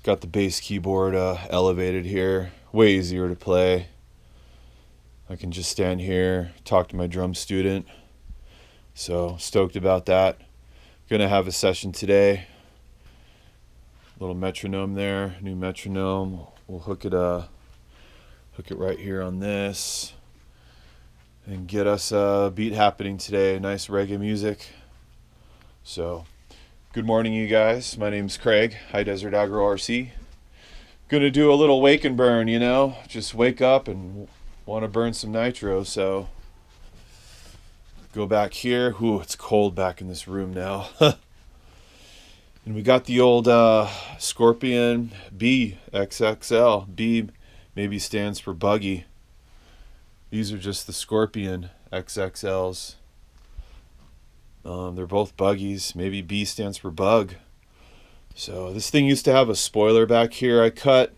Got the bass keyboard elevated here. Way easier to play. I can just stand here, talk to my drum student. So stoked about that. Gonna have a session today. Little metronome there, new metronome. We'll hook it right here on this and get us a beat happening today. Nice reggae music. So good morning, you guys. My name's Craig, High Desert Agro RC. Gonna do a little wake and burn, you know, just wake up and want to burn some nitro. So go back here. Ooh, it's cold back in this room now. And we got the old Scorpion B XXL. B maybe stands for buggy. These are just the Scorpion XXLs. They're both buggies. Maybe B stands for bug. So this thing used to have a spoiler back here. I cut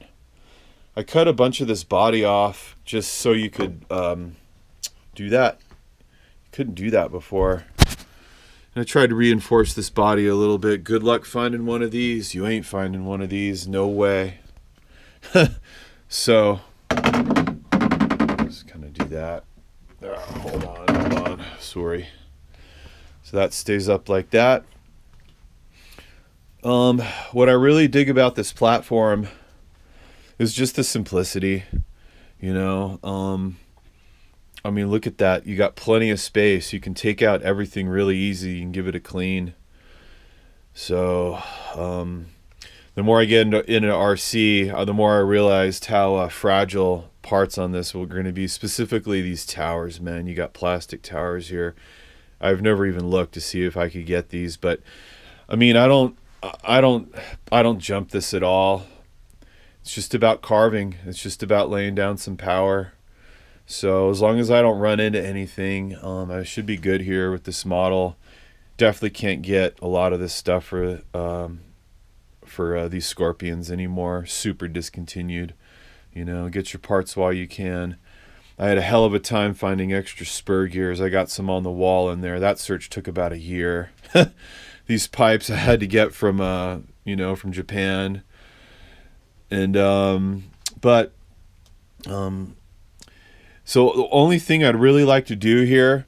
a bunch of this body off just so you could do that. You couldn't do that before. And I tried to reinforce this body a little bit. Good luck finding one of these. You ain't finding one of these. No way. So just kind of do that. Hold on. Sorry. So that stays up like that. What I really dig about this platform is just the simplicity, you know. I mean, look at that. You got plenty of space. You can take out everything really easy. You can give it a clean. So the more I get into RC, the more I realized how fragile parts on this were going to be. Specifically these towers, man. You got plastic towers here. I've never even looked to see if I could get these, but I mean, I don't jump this at all. It's just about carving. It's just about laying down some power. So as long as I don't run into anything, I should be good here with this model. Definitely can't get a lot of this stuff for these Scorpions anymore. Super discontinued. You know, get your parts while you can. I had a hell of a time finding extra spur gears. I got some on the wall in there. That search took about a year. These pipes I had to get from from Japan. And so the only thing I'd really like to do here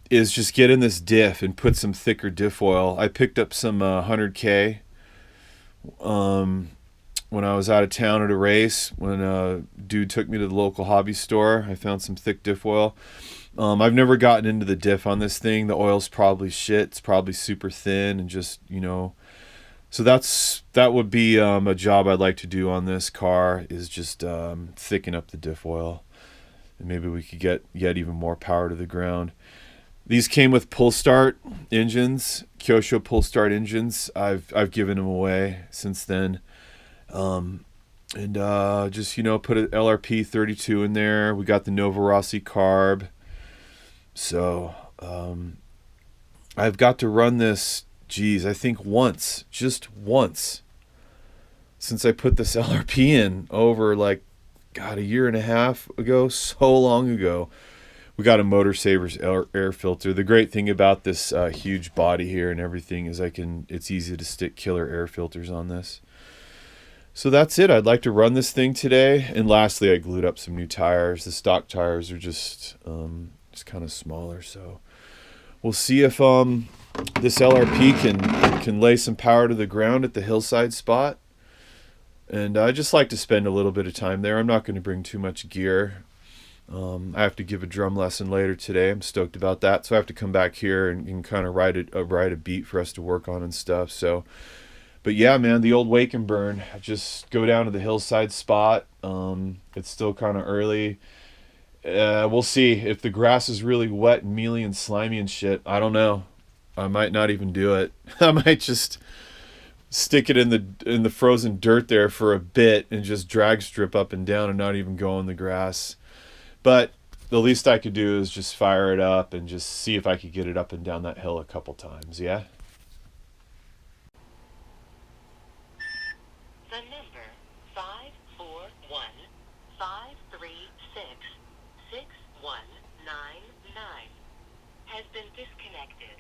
is just get in this diff and put some thicker diff oil. I picked up some 100K when I was out of town at a race. When a dude took me to the local hobby store, I found some thick diff oil. I've never gotten into the diff on this thing. The oil's probably shit. It's probably super thin and just, you know. So that would be a job I'd like to do on this car, is just thicken up the diff oil. And maybe we could get even more power to the ground. These came with pull start engines, Kyosho pull start engines. I've given them away since then. Just, you know, put an LRP 32 in there. We got the Nova Rossi carb. So I've got to run this, geez, I think just once since I put this LRP in over like, God, a year and a half ago, so long ago. We got a Motor Savers air filter. The great thing about this huge body here and everything is it's easy to stick killer air filters on this. So that's it. I'd like to run this thing today. And lastly, I glued up some new tires. The stock tires are just kind of smaller. So we'll see if this LRP can lay some power to the ground at the hillside spot. And I just like to spend a little bit of time there. I'm not going to bring too much gear. I have to give a drum lesson later today. I'm stoked about that. So I have to come back here and kind of write a beat for us to work on and stuff. So, but yeah, man, the old wake and burn. I just go down to the hillside spot. It's still kind of early. We'll see if the grass is really wet and mealy and slimy and shit. I don't know. I might not even do it. I might just stick it in the frozen dirt there for a bit and just drag strip up and down and not even go in the grass. But the least I could do is just fire it up and just see if I could get it up and down that hill a couple times, yeah? The number 541-536-6199 has been disconnected.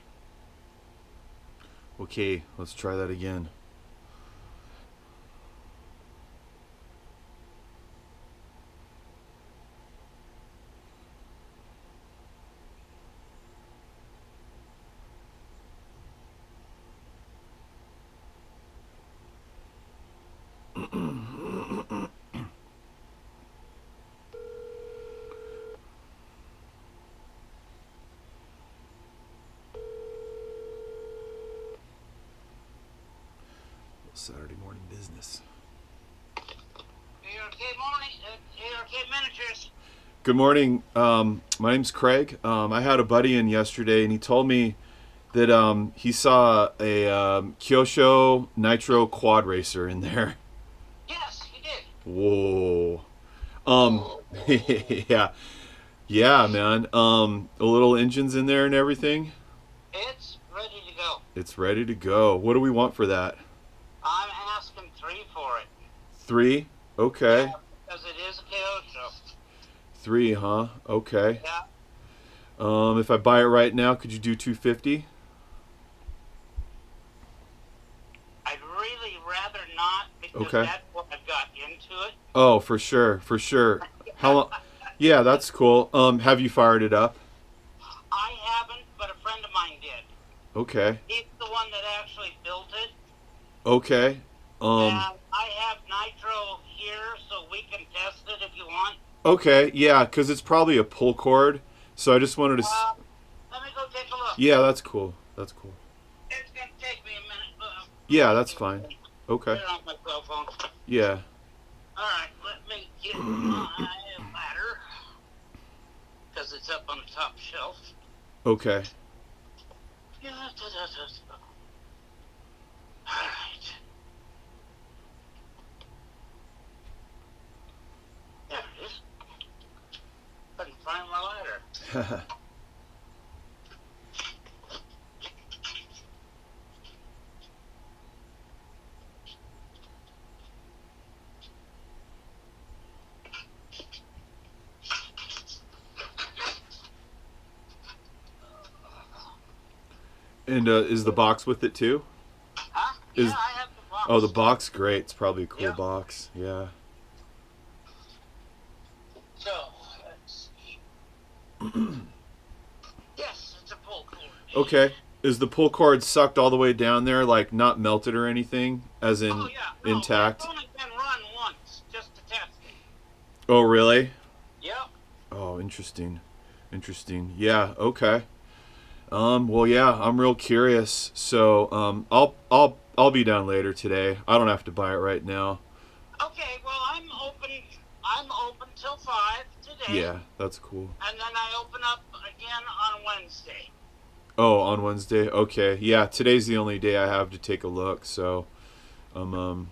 Okay, let's try that again. Saturday morning business. ARK morning, ARK Miniatures. Good morning. My name's Craig. I had a buddy in yesterday, and he told me that he saw a Kyosho Nitro Quad Racer in there. Yes, he did. Whoa. Yeah, man. The little engines in there and everything. It's ready to go. It's ready to go. What do we want for that? I'm asking 3 for it. 3? Okay. Yeah, because it is a Kyosho. 3, huh? Okay. Yeah. If I buy it right now, could you do 250? I'd really rather not, because Okay. that's what I've got into it. Oh, for sure, for sure. How long? Yeah, that's cool. Have you fired it up? I haven't, but a friend of mine did. Okay. He's the one that actually built it. Okay. And I have nitro here, so we can test it if you want. Okay, yeah, because it's probably a pull cord, so I just wanted to... Let me go take a look. Yeah, that's cool. That's cool. It's going to take me a minute. Yeah, that's fine. Okay. Put it on my cell phone. Yeah. All right, let me get my ladder, because it's up on the top shelf. Okay. Yeah, all right. There it is. Couldn't find my ladder. And is the box with it too? Huh? Is- Yeah, I have the box. Oh, the box, great. It's probably a cool Yeah. box. Yeah. So, let's see. Yes, it's a pull cord. Okay. Is the pull cord sucked all the way down there, like not melted or anything, as in Oh, yeah. No, intact? It's only been run once, just to test it. Oh, really? Yep. Oh, interesting. Interesting. Yeah. Okay. Well, yeah, I'm real curious. So, I'll be down later today. I don't have to buy it right now. Okay, well, I'm open till 5 today. Yeah, that's cool. And then I open up again on Wednesday. Oh, on Wednesday? Okay. Yeah, today's the only day I have to take a look. So,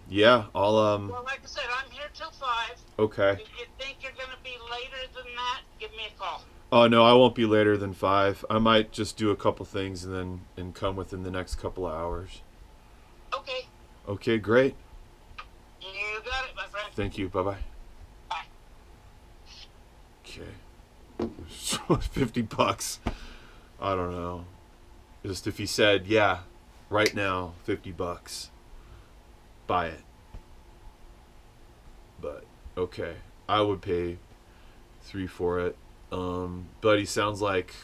yeah, I'll, Well, like I said, I'm here till 5. okay. If you think you're going to be later than that, give me a call. Oh, no, I won't be later than 5. I might just do a couple things and come within the next couple of hours. Okay. Okay, great. You got it, my friend. Thank you. Bye-bye. Bye. Okay. $50. I don't know. Just if he said, yeah, right now, $50. Buy it. But, okay. I would pay 3 for it. But he sounds like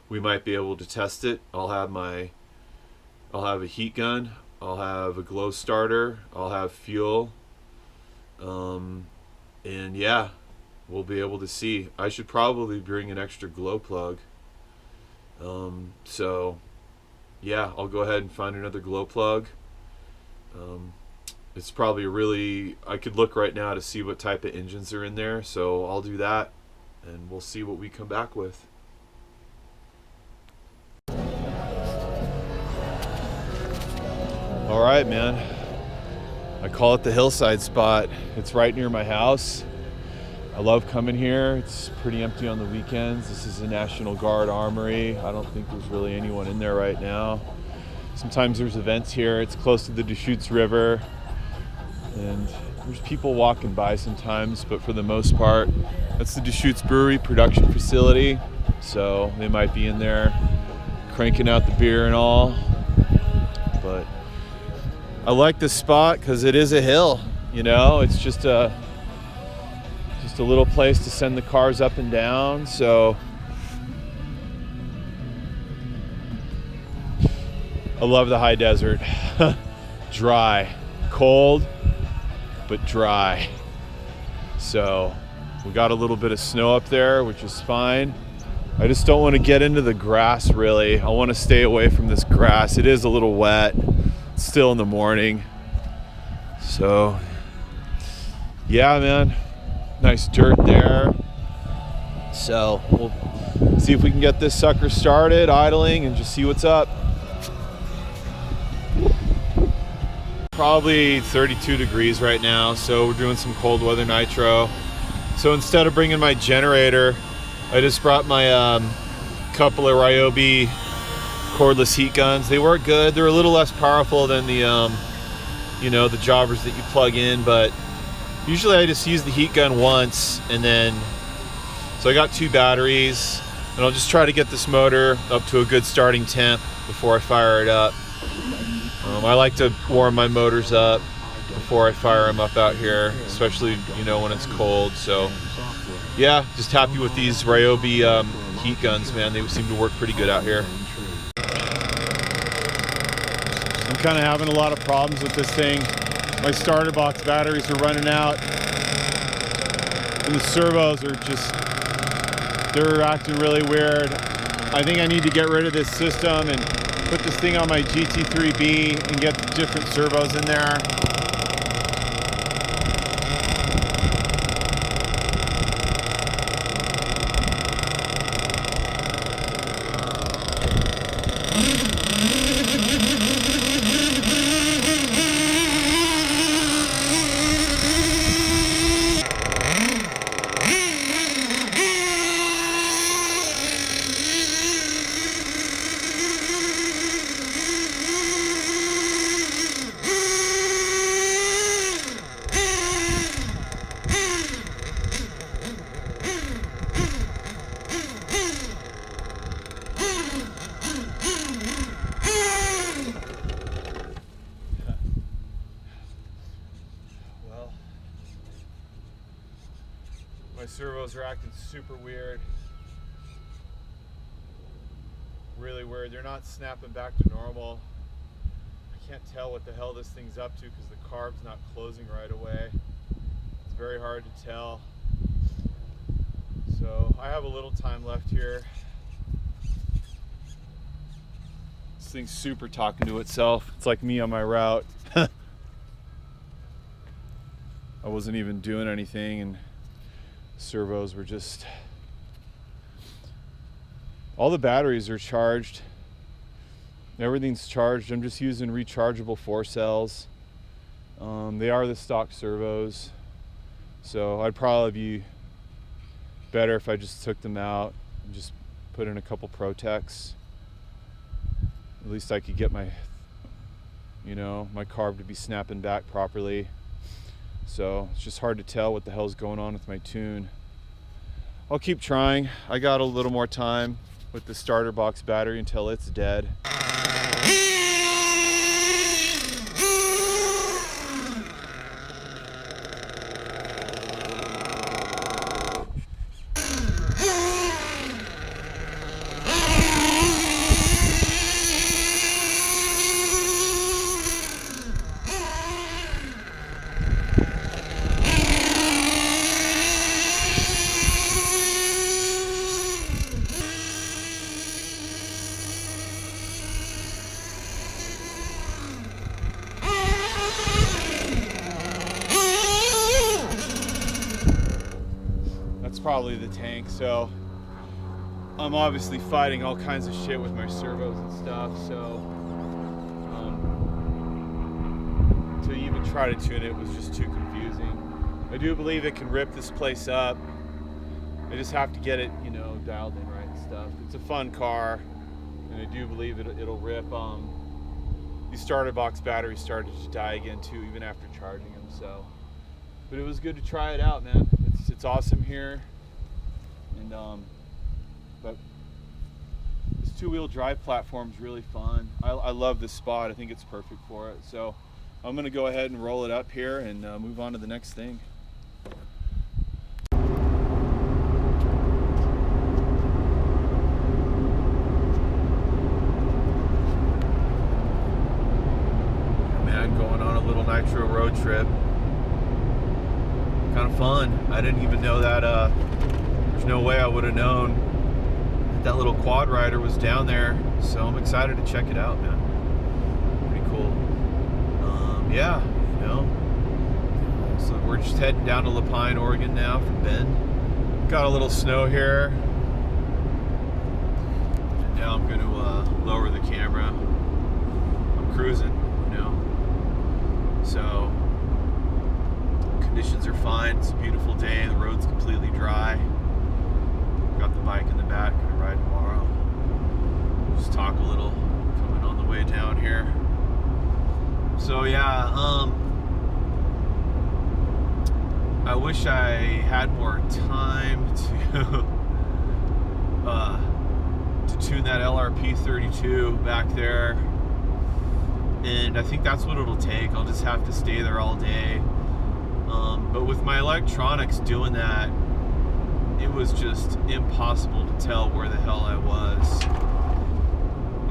we might be able to test it. I'll have a heat gun. I'll have a glow starter. I'll have fuel. And yeah, we'll be able to see. I should probably bring an extra glow plug. So yeah, I'll go ahead and find another glow plug. It's probably I could look right now to see what type of engines are in there. So I'll do that and we'll see what we come back with. All right, man. I call it the hillside spot. It's right near my house. I love coming here. It's pretty empty on the weekends. This is a National Guard armory. I don't think there's really anyone in there right now. Sometimes there's events here. It's close to the Deschutes River. And there's people walking by sometimes, but for the most part, that's the Deschutes Brewery production facility. So they might be in there cranking out the beer and all. But I like this spot because it is a hill, you know, it's just a little place to send the cars up and down. So I love the high desert. Dry, cold, but dry. So we got a little bit of snow up there, which is fine. I just don't want to get into the grass really. I want to stay away from this grass. It is a little wet. It's still in the morning. So yeah, man, nice dirt there. So we'll see if we can get this sucker started, idling, and just see what's up. Probably 32 degrees right now, so we're doing some cold weather nitro. So instead of bringing my generator, I just brought my couple of Ryobi cordless heat guns. They work good. They're a little less powerful than the you know, the jobbers that you plug in, but usually I just use the heat gun once, and then so I got 2 batteries, and I'll just try to get this motor up to a good starting temp before I fire it up. I like to warm my motors up before I fire them up out here, especially, you know, when it's cold. So yeah, just happy with these Ryobi heat guns, man. They seem to work pretty good out here. I'm kind of having a lot of problems with this thing. My starter box batteries are running out, and the servos are just, they're acting really weird. I think I need to get rid of this system and put this thing on my GT3B and get the different servos in there. My servos are acting super weird. Really weird. They're not snapping back to normal. I can't tell what the hell this thing's up to because the carb's not closing right away. It's very hard to tell. So I have a little time left here. This thing's super talking to itself. It's like me on my route. I wasn't even doing anything, and servos were just, all the batteries are charged, everything's charged. I'm just using rechargeable 4 cells. They are the stock servos, so I'd probably be better if I just took them out and just put in a couple Protects. At least I could get my, you know, my carb to be snapping back properly. So it's just hard to tell what the hell's going on with my tune. I'll keep trying. I got a little more time with the starter box battery until it's dead. Probably the tank. So I'm obviously fighting all kinds of shit with my servos and stuff, so to even try to tune it was just too confusing. I do believe it can rip this place up. I just have to get it, you know, dialed in right and stuff. It's a fun car, and I do believe it'll rip. These starter box batteries started to die again too, even after charging them. So, but it was good to try it out, man. It's awesome here. And but this 2-wheel drive platform is really fun. I love this spot. I think it's perfect for it. So I'm gonna go ahead and roll it up here and move on to the next thing. Man, going on a little nitro road trip. Kind of fun. I didn't even know that there's no way I would have known that little quad rider was down there, so I'm excited to check it out, man. Pretty cool. Yeah, you know, we're just heading down to Lapine, Oregon now from Bend. Got a little snow here. And now I'm going to lower the camera. I'm cruising, you know. So, conditions are fine. It's a beautiful day. The road's completely dry. Got the bike in the back. Gonna ride tomorrow. Just talk a little coming on the way down here. So yeah, I wish I had more time to tune that LRP 32 back there, and I think that's what it'll take. I'll just have to stay there all day. But with my electronics doing that, it was just impossible to tell where the hell I was.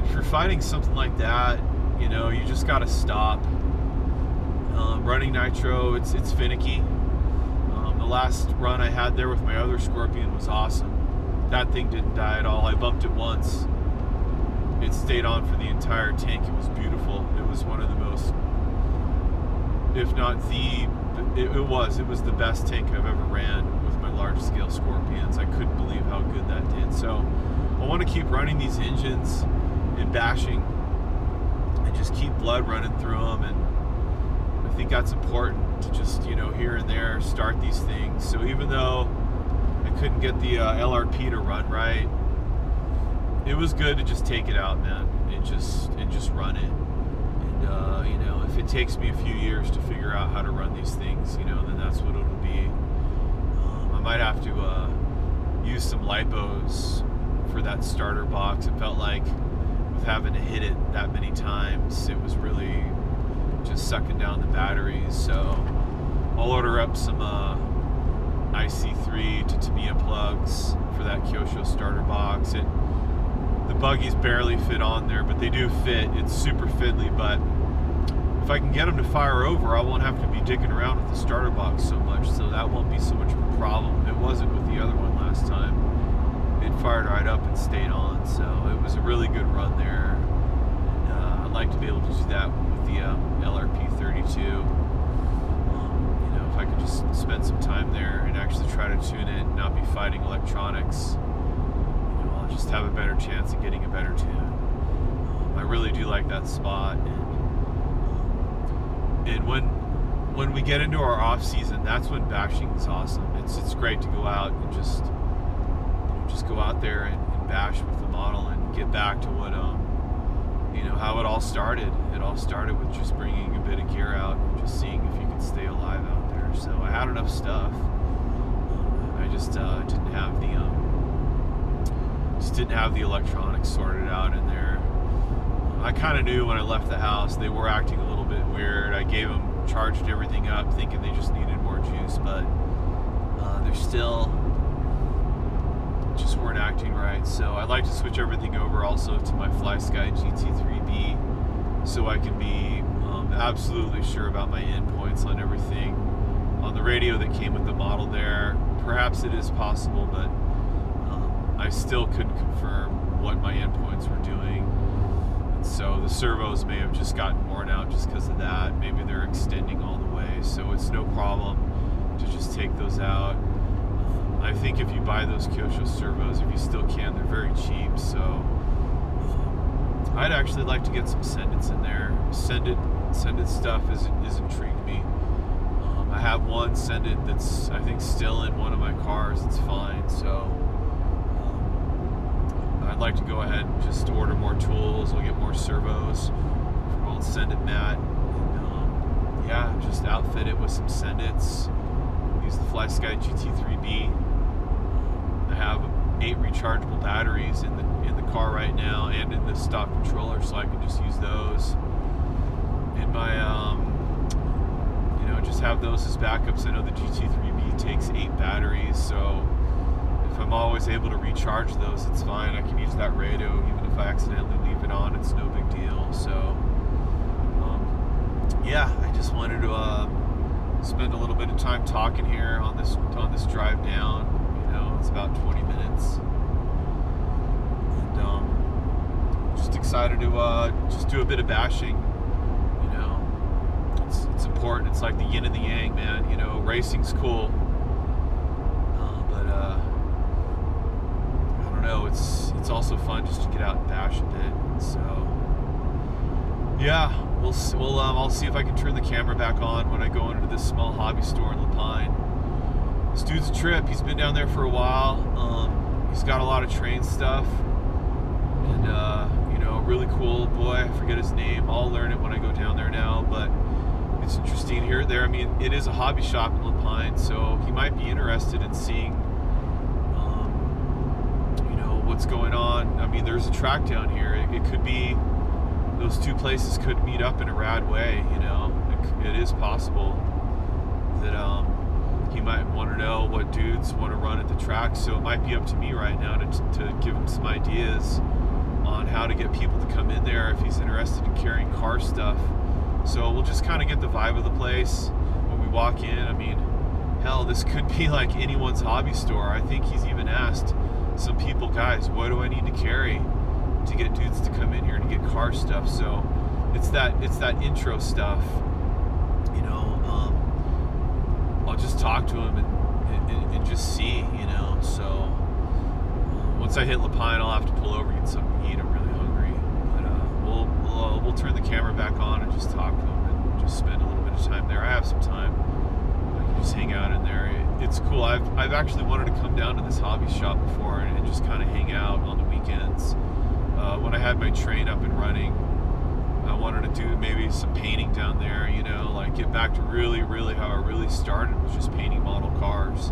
If you're fighting something like that, you know, you just gotta stop. Running nitro, it's finicky. The last run I had there with my other Scorpion was awesome. That thing didn't die at all. I bumped it once. It stayed on for the entire tank. It was beautiful. It was one of the most, if not the, it was the best tank I've ever ran with my large scale Scorpions. I couldn't believe how good that did. So I want to keep running these engines and bashing and just keep blood running through them, and I think that's important to just, you know, here and there start these things. So even though I couldn't get the LRP to run right, it was good to just take it out, man, and just run it. And you know, if it takes me a few years to figure out how to run these things, you know, then that's what it'll be. I might have to use some lipos for that starter box. It felt like with having to hit it that many times, it was really just sucking down the batteries. So I'll order up some IC3 to Tamiya plugs for that Kyosho starter box. The buggies barely fit on there, but they do fit. It's super fiddly, but if I can get them to fire over, I won't have to be digging around with the starter box so much, so that won't be so much of a problem. It wasn't with the other one last time. It fired right up and stayed on, so it was a really good run there. And I'd like to be able to do that with the LRP 32. You know, if I could just spend some time there and actually try to tune it and not be fighting electronics, you know, I'll just have a better chance of getting a better tune. I really do like that spot, and when we get into our off season, that's when bashing is awesome. It's great to go out and just go out there and bash with the model and get back to what you know, how it all started. It all started with just bringing a bit of gear out and just seeing if you could stay alive out there. So I had enough stuff. I just didn't have the electronics sorted out in there. I kind of knew when I left the house they were acting a little bit weird. I gave them, charged everything up, thinking they just needed more juice, but they're still just weren't acting right. So I'd like to switch everything over also to my FlySky GT3B, so I can be absolutely sure about my endpoints on everything. On the radio that came with the model there, perhaps it is possible, but I still couldn't confirm what my endpoints were doing. And so the servos may have just gotten worn out just because of that. Maybe they're extending all the way, so it's no problem to just take those out. I think if you buy those Kyosho servos, if you still can, they're very cheap. So I'd actually like to get some Sendits in there. Sendit stuff is intrigued me. I have one Sendit that's, I think, still in one of my cars. It's fine. So I'd like to go ahead and just order more tools. I'll get more servos from old Sendit Matt. And yeah, just outfit it with some Sendits. Use the FlySky GT3B. I have 8 rechargeable batteries in the car right now and in the stock controller, so I can just use those. In my, you know, just have those as backups. I know the GT3B takes 8 batteries, so if I'm always able to recharge those, it's fine. I can use that radio even if I accidentally leave it on. It's no big deal. So, yeah, I just wanted to spend a little bit of time talking here on this drive down. You know, it's about 20 minutes, and just excited to just do a bit of bashing. You know, it's important important. It's like the yin and the yang, man. You know, racing's cool, but I don't know. It's also fun just to get out and bash a bit. So yeah, I'll see if I can turn the camera back on when I go into this small hobby store in Lapine. This dude's a trip. He's been down there for a while. He's got a lot of train stuff, and you know, really cool boy. I forget his name. I'll learn it when I go down there now, but it's interesting here and there. I mean, it is a hobby shop in Lapine, so he might be interested in seeing, you know, what's going on. I mean, there's a track down here. It could be, those two places could meet up in a rad way, you know. It is possible that he might want to know what dudes want to run at the track, so it might be up to me right now to give him some ideas on how to get people to come in there if he's interested in carrying car stuff. So we'll just kind of get the vibe of the place when we walk in. I mean, hell, this could be like anyone's hobby store. I think he's even asked some people, guys, what do I need to carry to get dudes to come in here to get car stuff? So it's that intro stuff, you know. I'll just talk to him and just see, you know. So once I hit Lapine, I'll have to pull over and get something to eat. I'm really hungry, but we'll turn the camera back on and just talk to him and just spend a little bit of time there. I have some time. I can just hang out in there. It's cool. I've actually wanted to come down to this hobby shop before and just kind of hang out on the weekends. When I had my train up and running, I wanted to do maybe some painting down there, you know, like get back to really how I really started, was just painting model cars.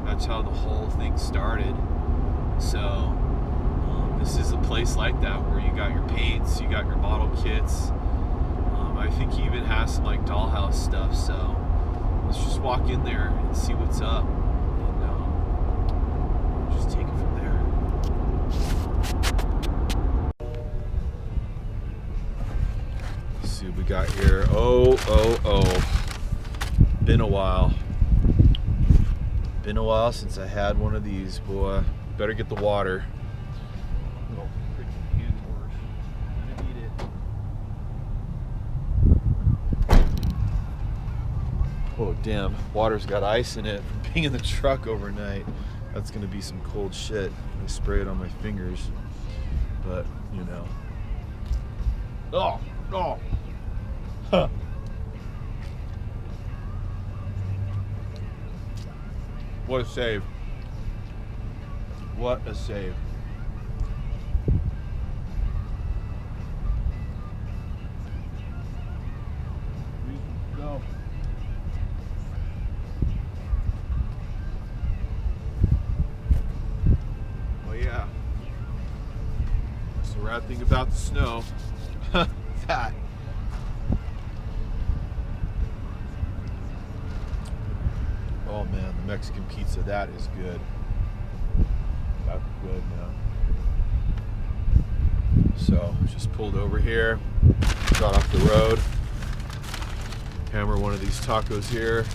That's how the whole thing started. So this is a place like that where you got your paints, you got your model kits. I think he even has some like dollhouse stuff. So let's just walk in there and see what's up, and just take it from there. Let's see what we got here. Oh. Been a while. Been a while since I had one of these, boy. Better get the water. Oh, freaking hand wash. I need it. Oh, damn. Water's got ice in it from being in the truck overnight. That's gonna be some cold shit. I spray it on my fingers. But, you know. Oh! Huh. What a save. What a save. Go. Well, yeah. That's the rad thing about the snow. That. Oh man, the Mexican pizza, that is good. That's good, man. So, just pulled over here, got off the road, hammer one of these tacos here.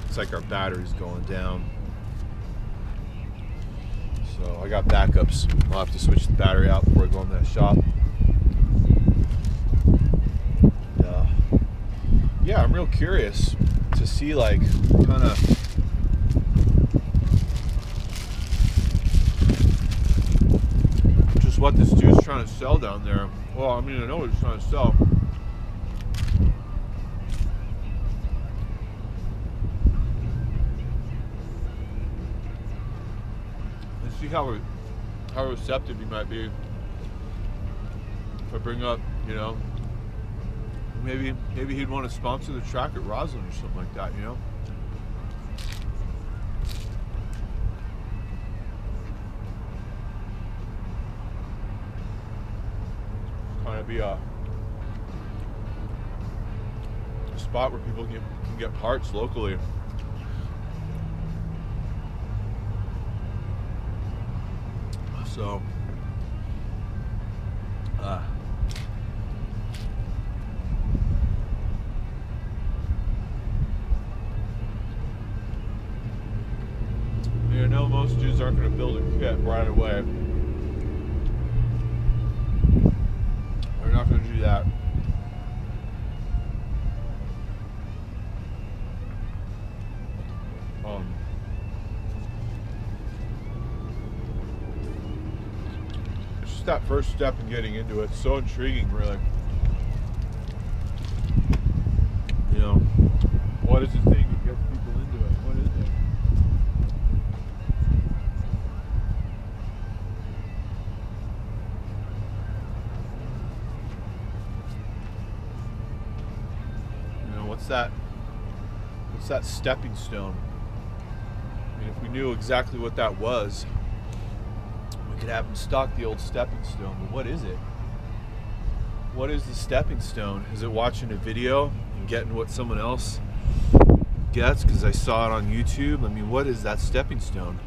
It's like our battery's going down. So, I got backups. I'll have to switch the battery out before I go into that shop. Yeah, I'm real curious to see, like, kind of just what this dude's trying to sell down there. Well, I mean, I know what he's trying to sell. Let's see how receptive he might be if I bring up, you know, maybe he'd want to sponsor the track at Roslyn or something like that, you know. Kind of be a spot where people can get parts locally. So I know most dudes aren't going to build a kit right away. They're not going to do that. that first step in getting into it. It's so intriguing, really. You know, what is the thing that gets people into it? What is it? You know, what's that stepping stone? I mean, if we knew exactly what that was, we could have them stock the old stepping stone. But what is it? What is the stepping stone? Is it watching a video and getting what someone else gets because I saw it on YouTube? I mean, what is that stepping stone?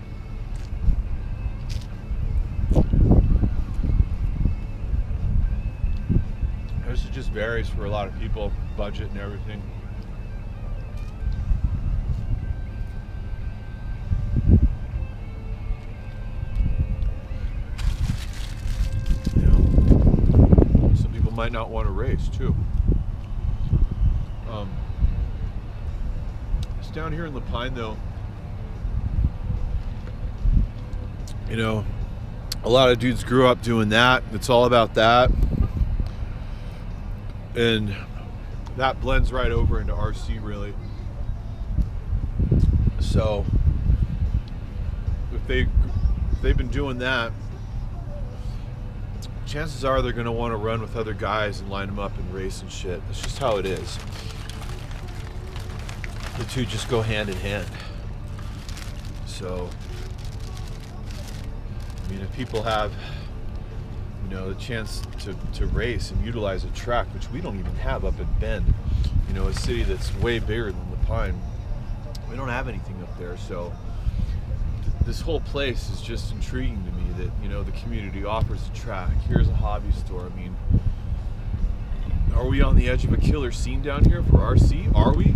This just varies for a lot of people, budget and everything. Might not want to race too. It's down here in La Pine though. You know, a lot of dudes grew up doing that. It's all about that, and that blends right over into RC really. So if they've been doing that, chances are they're going to want to run with other guys and line them up and race and shit. That's just how it is. The two just go hand in hand. So, I mean, if people have, you know, the chance to race and utilize a track, which we don't even have up in Bend, you know, a city that's way bigger than La Pine, we don't have anything up there. So this whole place is just intriguing to me that, you know, the community offers a track. Here's a hobby store. I mean, are we on the edge of a killer scene down here for RC? Are we?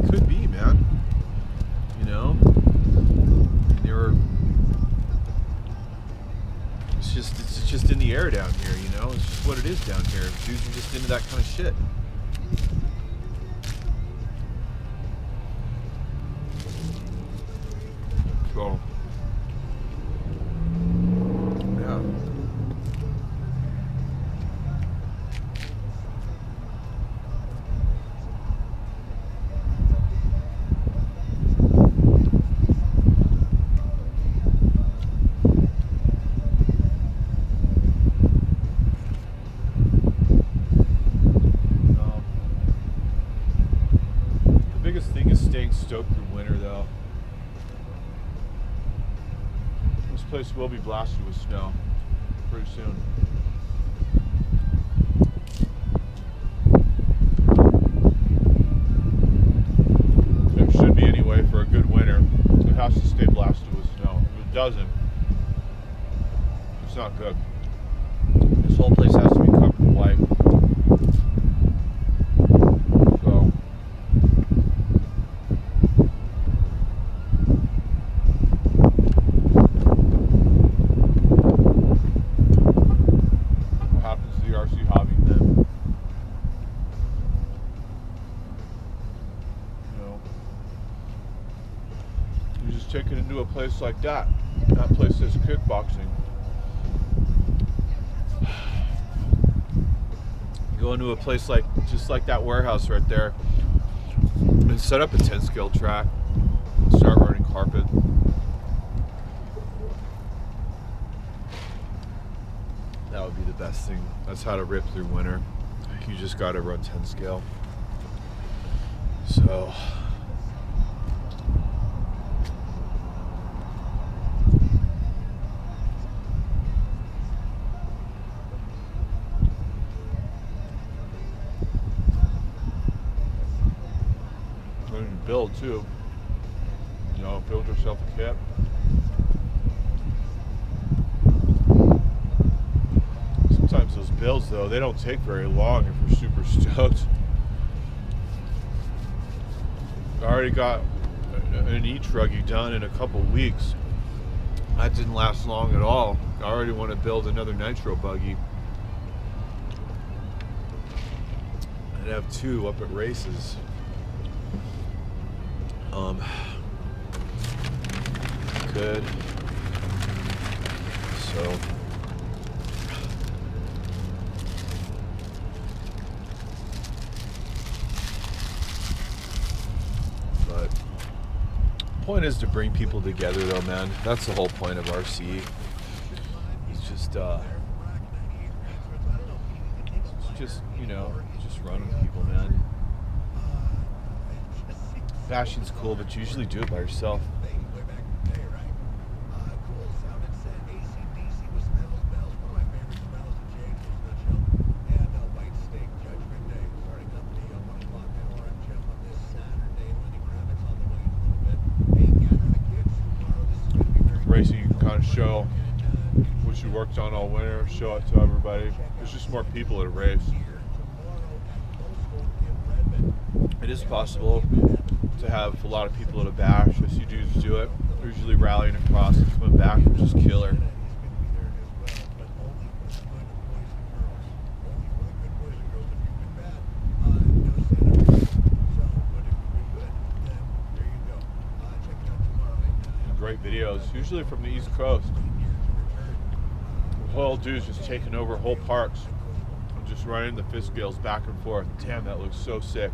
Could be, man. You know, it's just in the air down here. You know, it's just what it is down here. Dudes are just into that kind of shit. So, yeah. The biggest thing is staying stoked through winter, though. This place will be blasted with snow pretty soon. It should be anyway for a good winter. It has to stay blasted with snow. If it doesn't, it's not good. This whole place has to be covered in white. So, what happens to the RC hobby then? You know, you just take it into a place like that. That place says kickboxing. Go into a place like, just like that warehouse right there, and set up a 10 scale track, start running carpet. That would be the best thing. That's how to rip through winter. You just gotta run 10 scale. So, learn to build too. You know, build yourself a kit. Sometimes those builds though, they don't take very long if you're super stoked. I already got an e-truggy done in a couple weeks. That didn't last long at all. I already want to build another nitro buggy. I'd have two up at races. Good. So but point is to bring people together though, man. That's the whole point of RC. It's just you know, just run with people, man. Fashion's cool, but you usually do it by yourself. Racing, you can kind of show what you worked on all winter, show it to everybody. There's just more people at a race. It is possible to have a lot of people at a bash. I see dudes do it. They're usually rallying across and coming back, which is killer. Great videos, usually from the East Coast. The whole dude's just taking over whole parks and just running the fist scales back and forth. Damn, that looks so sick.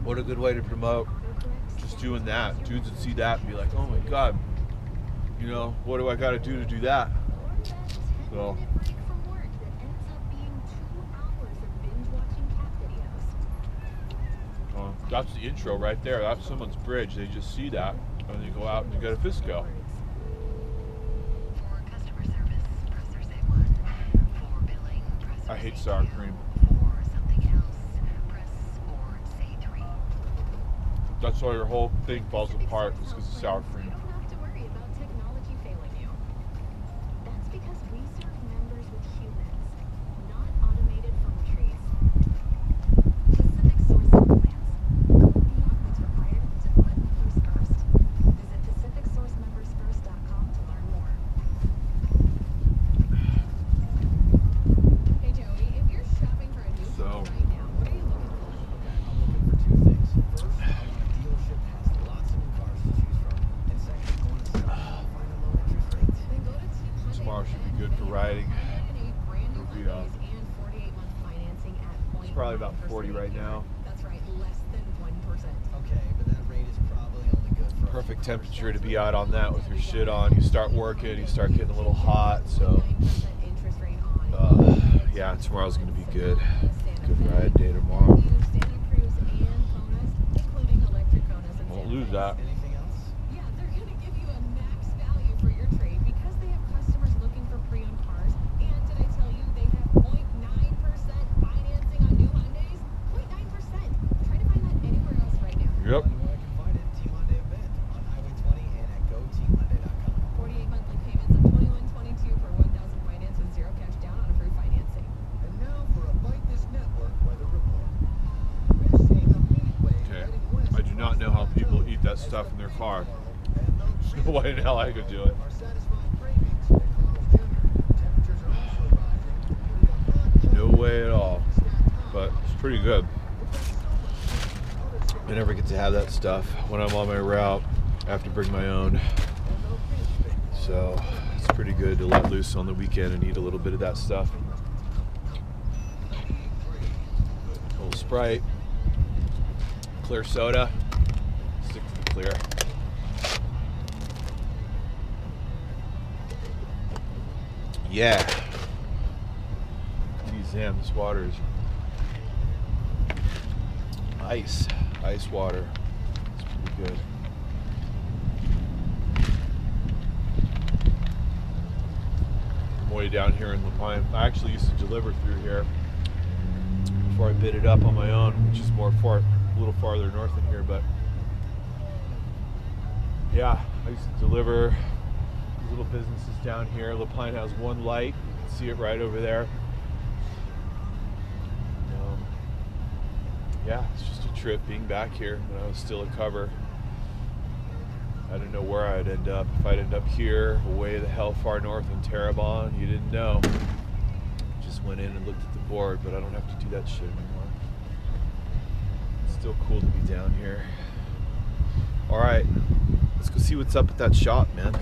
What a good way to promote just doing that. Dudes would see that and be like, oh my god, you know, what do I got to do that? So that's the intro right there. That's someone's bridge. They just see that and they go out and they get a fist scale. I hate sour cream. That's why your whole thing falls apart, is because of sour cream. You don't have to worry about technology failing you. That's because we serve members with humans, not automated phone trees. Pacific Source plans go beyond what's required to put members first. Visit PacificSourceMembersFirst.com to learn more. Hey Joey, if you're shopping for a new phone right now, what are you looking for? I'm looking for two things. First, dealership has lots of new cars to choose from, and second, going to sell find a low interest rate. Then go to Team Hyundai Tomorrow should be good for riding. It'll be, it's probably about 40 right now. That's right, less than 1%. Okay, but that rate is probably only good for Perfect temperature to be out on that with your shit on. You start working, you start getting a little hot, so 9% interest rate on. yeah, tomorrow's gonna be good. Good ride day tomorrow. Won't lose that. anything else. Yeah, they're gonna give you a max value for your trade because they have customers looking for pre-owned cars. And did I tell you they have 0.9% financing on new Hyundais? 0.9%. Try to find that anywhere else right now. Yep. Anywhere I can find it, Team Hyundai event on Highway 20 and at GoTeamHyundai.com. 48 monthly payments of $21.22 for 1,000 finance with zero cash down on approved financing. And now for a Bite This Network weather report. We're seeing a heat wave Okay. heading west. I do not know how people eat that stuff in their car. There's no way in hell I could do it. Are satisfying cravings at Carl's Jr. Temperatures are also rising. No way at all. But it's pretty good. I never get to have that stuff when I'm on my route. I have to bring my own. So it's pretty good to let loose on the weekend and eat a little bit of that stuff. A little Sprite, clear soda, stick to the clear. Yeah. Geez, damn, this water is ice water. It's pretty good. I'm way down here in Lapine. I actually used to deliver through here before I bid it up on my own, which is a little farther north than here, but yeah, I used to deliver these little businesses down here. Lapine has one light. You can see it right over there. Yeah, it's just a trip being back here when I was still a cover. I didn't know where I'd end up. If I'd end up here, way the hell far north in Terrebonne, you didn't know. Just went in and looked at the board, but I don't have to do that shit anymore. It's still cool to be down here. All right, let's go see what's up at that shop, man.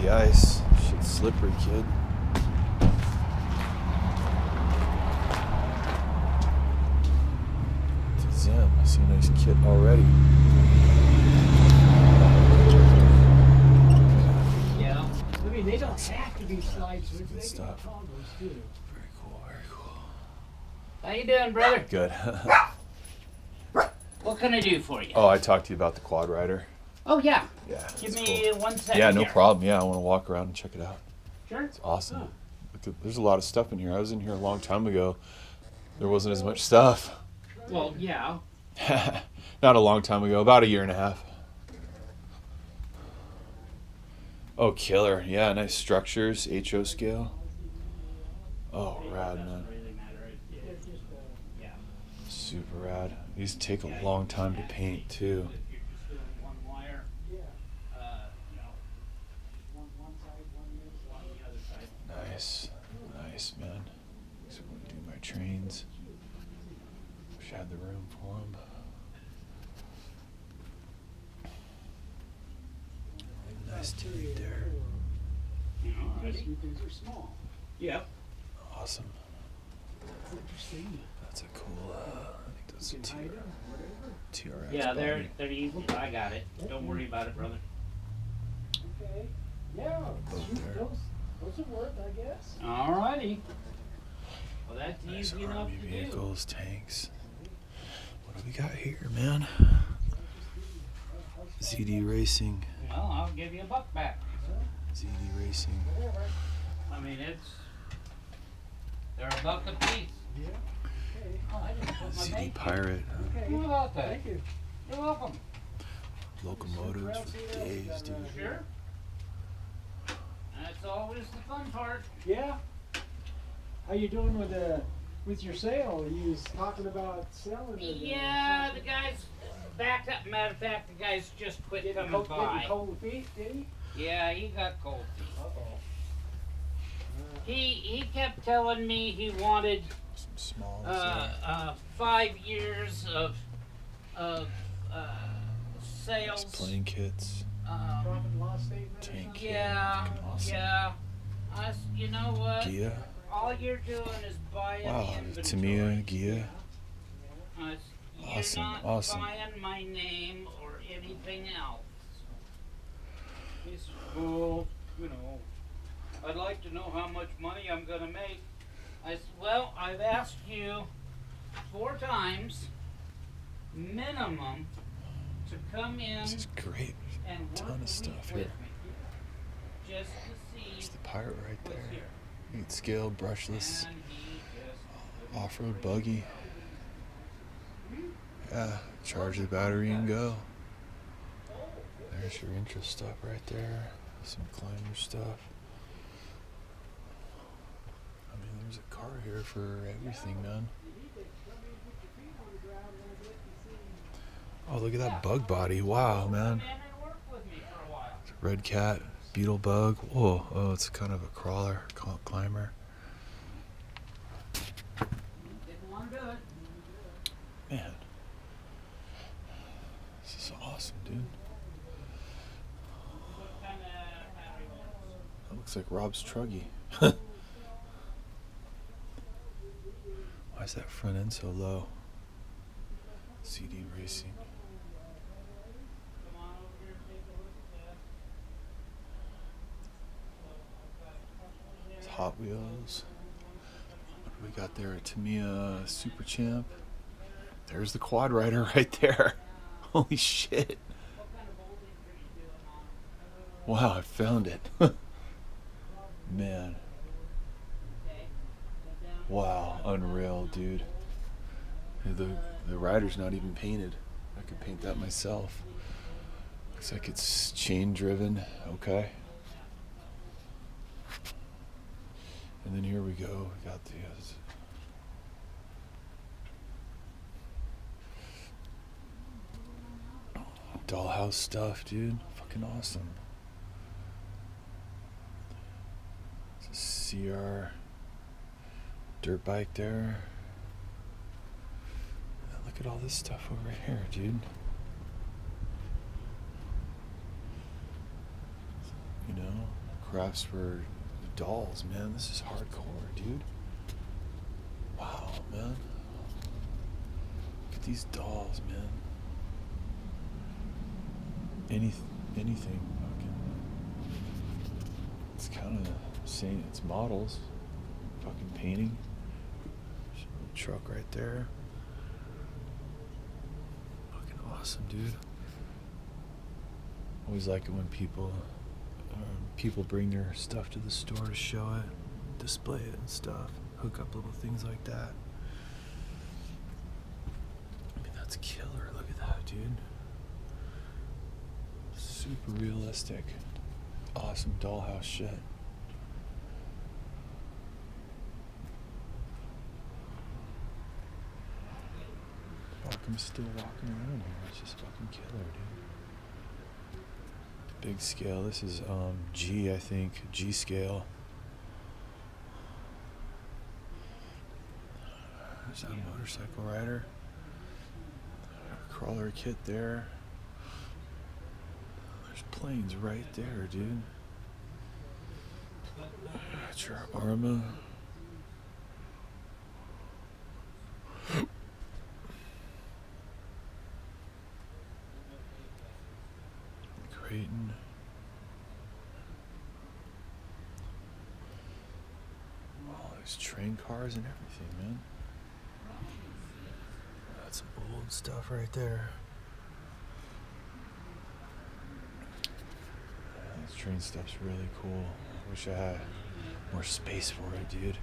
the ice. Shit's slippery, kid. Zim, I see a nice kit already. Yeah. I mean, they don't have to be slides. They can be Stuff. combos too. Very cool, very cool. How you doing, brother? Good. What can I do for you? Oh, I talked to you about the quad rider. Oh, yeah. Yeah. Give it's me cool. 1 second. Yeah, no here. problem. Yeah, I want to walk around and check it out. Sure. It's awesome. Oh. Look at, there's a lot of stuff in here. I was in here a long time ago. There wasn't as much stuff. Well, yeah. Not a long time ago, about a year and a half. Oh, killer. Yeah, nice structures, HO scale. Oh, rad, man. Really matter. Yeah. Super rad. These take a long time to paint, too. If you're just doing one wire, you know, one side, one this, one the other side. Nice. Nice, man. So I'm going to do my trains. Wish I had the room for them. Nice dude there. You know, things are small. Yep. Awesome. That's interesting. That's a cool, I think that's a You can hide them, whatever. TRX Yeah, body. they're easy, but I got it. Don't worry about it, brother. Okay. Yeah, Both shoot, there. those will work, I guess. Alrighty. Well, that's Nice easy enough army to do. vehicles, tanks. What do we got here, man? ZD Racing. Well, I'll give you $1 back. ZD Racing. I mean, they're $1 a piece. Yeah. Okay. Oh, I didn't put my ZD bait. Pirate. Okay. How about that? Thank you. You're welcome. Locomotives for days, dude. Sure. That's always the fun part. Yeah. How you doing with your sale? You was talking about selling it. Yeah, the guy's backed up. Matter of fact, the guy's just quit Getting coming cold, getting by. cold feet, did he? Yeah, he got cold feet. Uh-oh. He kept telling me he wanted Some small. 5 years of sales. Playing kits. Profit and loss statement or Tank. something? Yeah, Fucking awesome. yeah. You know what? Gia. All you're doing is buying Wow, the inventory. Tamiya, Gia. You're Awesome, not awesome. buying my name or anything else. He said, well, you know, I'd like to know how much money I'm gonna make. I said, well, I've asked you 4 times minimum to come in This is great. and work ton of a week stuff with here. me, just to see There's the pirate right what's there. here. Neat scale, brushless, And he just off-road buggy. Yeah, charge the battery and go. There's your interest stuff right there. Some climber stuff. I mean, there's a car here for everything, man. Oh, look at that bug body. Wow, man. come in and work with me for a while. Red cat, beetle bug. Whoa, oh, it's kind of a crawler, climber. Didn't want to do it. Man, this is awesome, dude. What kind of battery wants? That looks like Rob's Truggy. Why is that front end so low? CD Racing. Come on over here and take a look at that. It's Hot Wheels. What do we got there? A Tamiya Super Champ. There's the quad rider right there. Holy shit. What kind of voltage are you doing on it? Wow, I found it. Man. Okay. Put down. Wow, unreal, dude. The rider's not even painted. I could paint that myself. Looks like it's chain driven. Okay. And then here we go. We got the dollhouse stuff, dude. Fucking awesome. It's a CR dirt bike there. Look at all this stuff over here, dude. You know, photographs for dolls, man. This is hardcore, dude. Wow, man. Look at these dolls, man. Anything fucking. It's kind of saying it's models. Fucking painting. There's a little truck right there. Fucking awesome, dude. Always like it when people bring their stuff to the store to show it, display it and stuff, hook up little things like that. I mean, that's killer. Look at that, dude. Super realistic. Awesome dollhouse shit. Fuck, I'm still walking around here. It's just fucking killer, dude. Big scale. This is G, I think. G scale. There's that motorcycle rider. Crawler kit there. There's planes right there, dude. That's your Arma. Creighton. Oh, there's train cars and everything, man. That's some old stuff right there. Yeah, this train stuff's really cool. I wish I had more space for it, dude.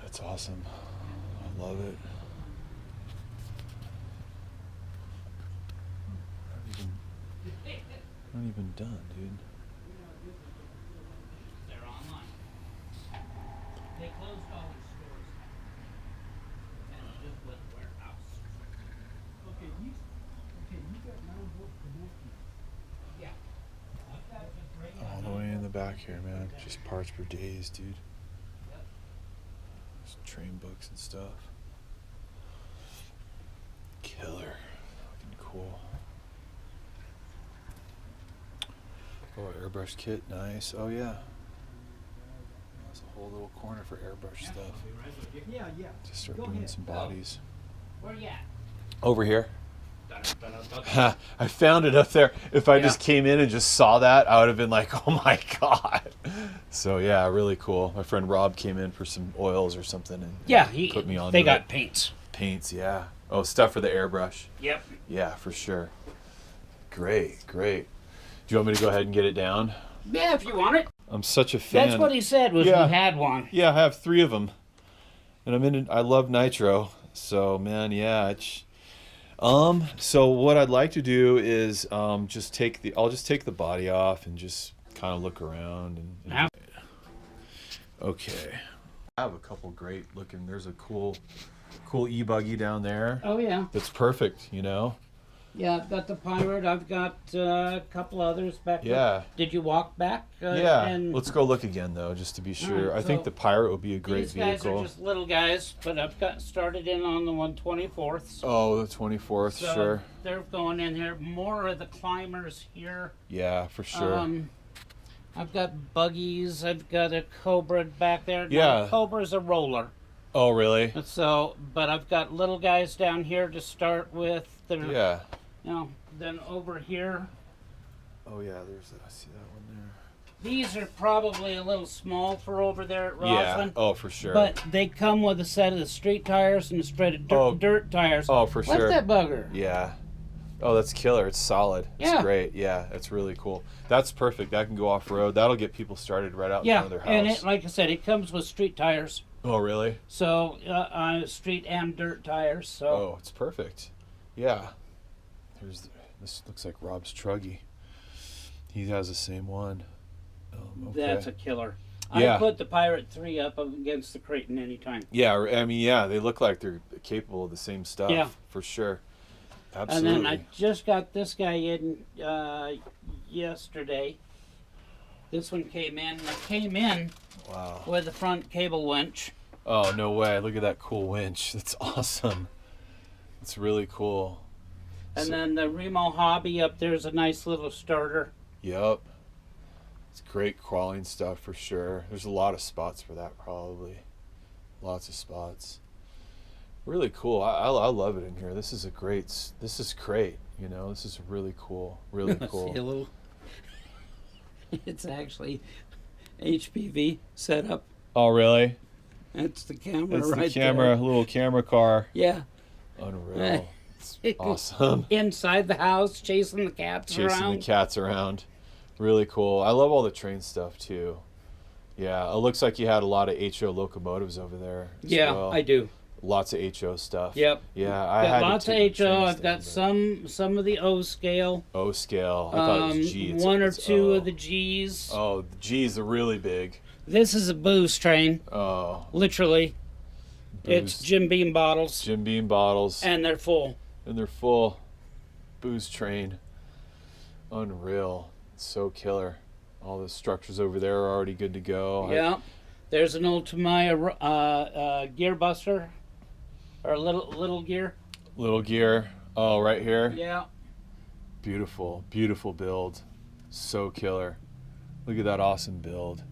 That's awesome. I love it. Not even done, dude. They're online. They closed all the stores and just went warehouse. Okay, you got 9 books for both. Yeah. I've got just right All the way in the back here, man. Just parts for days, dude. Just train books and stuff. Killer. Fucking cool. Oh, airbrush kit, nice. Oh yeah. There's a whole little corner for airbrush stuff. Yeah. Just start Go doing ahead. some bodies. Where you at? Over here. I found it up there. If I just came in and just saw that, I would have been like, oh my God. So yeah, really cool. My friend Rob came in for some oils or something and He put me on. They got paints. Paints, yeah. Oh, stuff for the airbrush. Yep. Yeah, for sure. Great. Do you want me to go ahead and get it down? Yeah, if you want it. I'm such a fan. That's what he said was Yeah. he had one. Yeah, I have 3 of them, and I love nitro. So man, yeah. So what I'd like to do is I'll just take the body off and just kind of look around and okay. I have a couple great looking. There's a cool e-buggy down there. Oh yeah. That's perfect, you know. Yeah, I've got the Pirate. I've got a couple others back there. Yeah. Did you walk back? Yeah. And Let's go look again though, just to be sure. Alright, I think so the Pirate would be a great these guys vehicle. are just little guys, but I've got started in on the 124th. Oh, the 24th, So sure. they're going in here. More of the climbers here. Yeah, for sure. I've got buggies. I've got a Cobra back there. Yeah. Now, the Cobra's a roller. Oh, really? So, but I've got little guys down here to start with. They're, Yeah. You know, then over here, Oh, yeah, I see that one there. these are probably a little small for over there at Yeah. Roslyn. Oh, for sure. But they come with a set of the street tires and a spread of dirt tires. Oh, for sure. What's that bugger? Yeah. Oh, that's killer. It's solid. Yeah. It's great. Yeah, that's really cool. That's perfect. That can go off-road. That'll get people started right out in front of their house. And it, like I said, it comes with street tires. Oh, really? So, street and dirt tires. So. Oh, it's perfect. Yeah. This looks like Rob's Truggy. He has the same one. Okay. That's a killer. Yeah. I put the Pirate 3 up against the Creighton anytime. Yeah, I mean, yeah, they look like they're capable of the same stuff. Yeah. For sure. Absolutely. And then I just got this guy in yesterday. This one came in. It came in Wow. with the front cable winch. Oh, no way. Look at that cool winch. That's awesome. It's really cool. And then the Remo Hobby up there's a nice little starter. Yep. It's great crawling stuff for sure. There's a lot of spots for that probably. Lots of spots. Really cool. I love it in here. This is great, you know. This is really cool. Really cool. See a little. It's actually HPV setup. Oh, really? That's the camera That's right the camera, there. little camera car. Yeah. Unreal. It's awesome. Inside the house, chasing the cats around. Chasing the cats around. Really cool. I love all the train stuff too. Yeah, it looks like you had a lot of HO locomotives over there. As Yeah, well. I do. Lots of HO stuff. Yep. Yeah, I Got had lots to of take the HO. trains I've got down, some of the O scale. but O scale. I thought it was G. One or two O. of the G's. Oh, the G's are really big. This is a booze train, Oh, literally. It's booze. Jim Beam bottles, Jim Beam bottles, and they're full. and they're full. Booze train. Unreal. So killer. All the structures over there are already good to go. Yeah. There's an old Tamiya gear buster, or little gear. Little gear. Oh, right here. Yeah. Beautiful, beautiful build. So killer. Look at that awesome build.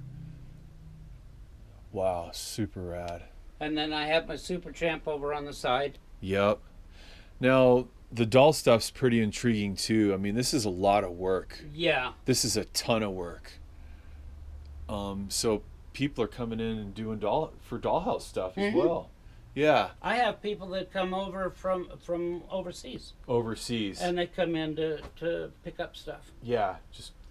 Wow, super rad. And then I have my Super Champ over on the side. Yep. Now, the doll stuff's pretty intriguing too. I mean, this is a lot of work. Yeah. This is a ton of work. So people are coming in and doing dollhouse stuff as well. Yeah. I have people that come over from overseas, Overseas. and they come in to pick up stuff. yeah,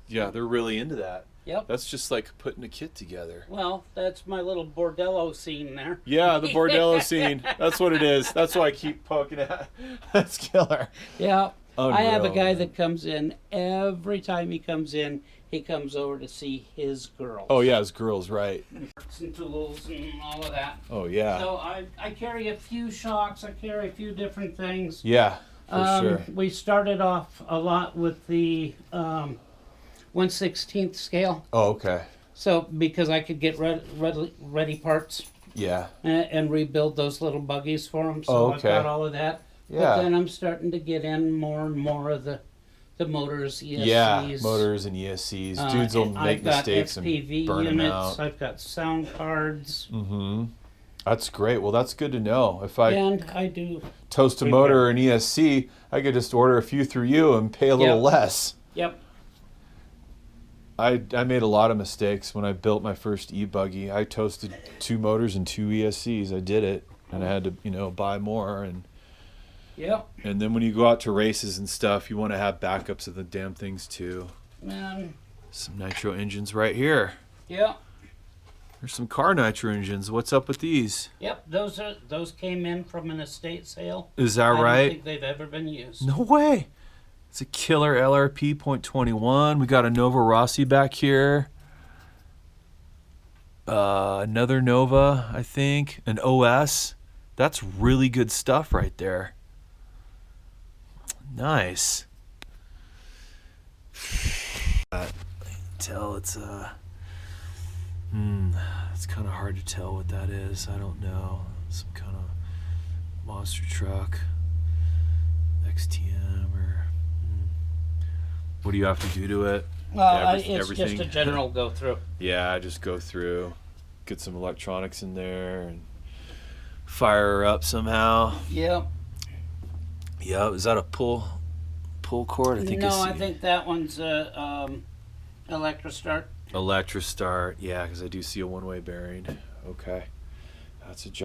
they're really into that. Yep. That's just like putting a kit together. Well, that's my little bordello scene there. Yeah, the bordello scene. That's what it is. That's why I keep poking at. That's killer. Yeah. I have a Unreal, guy man. that comes in every time he comes in. He comes over to see his girls. Oh yeah, his girls, right? And tools and all of that. Oh yeah. So I carry a few shocks. I carry a few different things. Yeah, for sure. We started off a lot with the 1/16 scale. Oh okay. So because I could get ready parts Yeah. and rebuild those little buggies for them. So Oh, I've okay. got all of that. Yeah. But then I'm starting to get in more and more of the motors, ESCs. Yeah, motors and ESCs. Dudes will and make I've got mistakes and FPV burn them units. out. I've got sound cards. Mm-hmm. That's great. Well, that's good to know. If I And I do. toast a motor or an ESC, I could just order a few through you and pay a little Yep. less. Yep. I made a lot of mistakes when I built my first e-buggy. I toasted 2 motors and 2 ESCs. I did it, and I had to, buy more. Yep. And then when you go out to races and stuff, you want to have backups of the damn things too. And Some nitro engines right here. yep. There's some car nitro engines. What's up with these? Yep. Those came in from an estate sale. Is that I don't right? think they've ever been used. No way. It's a killer LRP .21. We got a Nova Rossi back here. Another Nova, I think. An OS. That's really good stuff right there. Nice. I can tell it's it's kind of hard to tell what that is. I don't know. Some kind of monster truck. XTM or what do you have to do to it? Well, Every- it's just a everything. general go through. Yeah, I just go through, get some electronics in there and fire her up somehow. Yep. Yeah, is that a pull cord? I think No, it's I think that one's Electrostart. Electrostart. Yeah, because I do see a one-way bearing. Okay, that's a job.